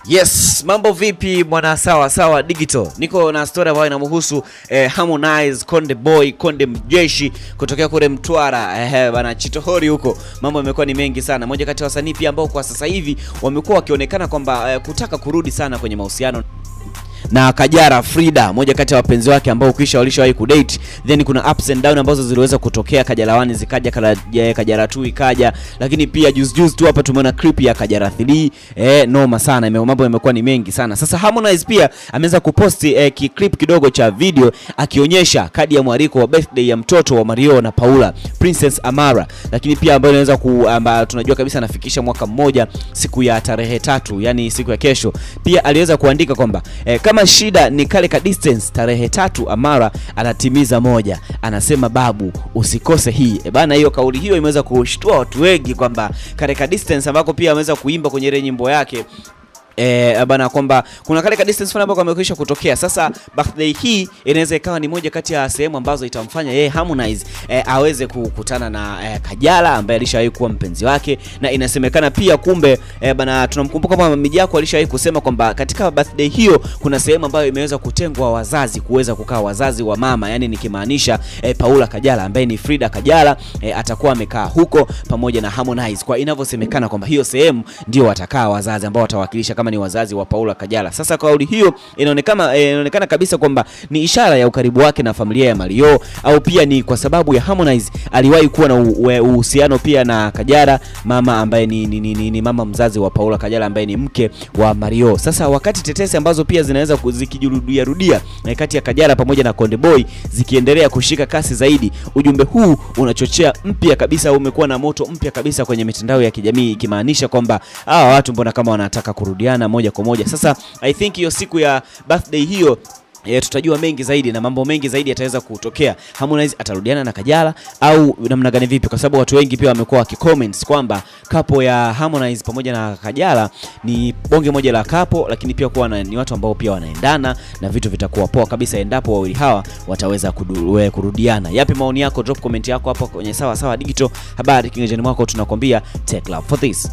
Yes, mambo vipi mwana sawa sawa digital. Niko na story ambayo inamhusu Harmonize, Konde Boy, Konde Mjeshi kutokea kule Mtwara bana Chitohori huko. Mambo yamekuwa ni mengi sana. Moja kati ya wasanii pia ambao kwa sasa hivi wamekuwa wakionekana kwamba kutaka kurudi sana kwenye mahusiano na Kajala Frida, moja kati ya wapenzi wake ambao kisha walishawahi kudate, then kuna ups and down ambazo ziliweza kutokea. Kajala 1 zikaja, Kajala 2 ikaja, lakini pia juzi tu hapa tumeona clip ya Kajala 3. Noma sana, mambo yamekuwa ni mengi sana. Sasa Harmonize pia ameweza kuposti clip kidogo cha video akionyesha kadi ya mwaliko wa birthday ya mtoto wa Mario na Paula, Princess Amara, lakini pia ambayo inaweza tunajua kabisa anafikisha mwaka mmoja siku ya tarehe 3, yani siku ya kesho. Pia aliweza kuandika kwamba kama shida ni kale ka distance, tarehe 3 Amara anatimiza 1. Anasema babu usikose hii. Bana, hiyo kauli hiyo imeweza kushtua watu wengi kwamba kale ka distance ambako pia ameweza kuimba kwenye ile nyimbo yake bana kwamba kuna kale ka distance fulani ambako amekwisha kutokea. Sasa birthday hii inaweza ikawa ni moja kati ya sehemu ambazo itamfanya yeye Harmonize aweze kukutana na Kajala ambaye alishawahi kuwa mpenzi wake, na inasemekana pia kumbe bana tunamkumbuka kama Mwijako alishawahi kusema kwamba katika birthday hiyo kuna sehemu ambayo imeweza kutengwa wazazi kuweza kukaa, wazazi wa mama, yani nikimaanisha Paula Kajala ambaye ni Frida Kajala atakuwa amekaa huko pamoja na Harmonize. Kwa inavyosemekana kwamba hiyo sehemu ndio watakaa wazazi ambao watawakilisha kama ni wazazi wa Paula Kajala. Sasa kauli hiyo inaonekana kabisa kwamba ni ishara ya ukaribu wake na familia ya Mario, au pia ni kwa sababu ya Harmonize aliwahi kuwa na uhusiano pia na Kajala mama ambaye ni mama mzazi wa Paula Kajala ambaye ni mke wa Mario. Sasa wakati tetesi ambazo pia zinaweza kuzikijirudia kati ya Kajala pamoja na Konde Boy zikiendelea kushika kasi zaidi, ujumbe huu unachochea mpya kabisa, umekuwa na moto mpya kabisa kwenye mitandao ya kijamii, ikimaanisha kwamba hawa watu mbona kama wanataka kurudiana moja kwa moja. Sasa I think hiyo siku ya birthday hiyo tutajua mengi zaidi na mambo mengi zaidi yataweza kutokea. Harmonize atarudiana na Kajala au namna gani vipi? Kwa sababu watu wengi pia wamekuwa wakicomments kwamba kapo ya Harmonize pamoja na Kajala ni bonge moja la kapo, lakini pia kuwa ni watu ambao pia wanaendana na vitu vitakuwa poa kabisa endapo wawili hawa wataweza kurudiana. Yapi maoni yako? Drop comment yako hapo kwenye sawa sawa digital. Habari kingine mwako tunakwambia take love for this.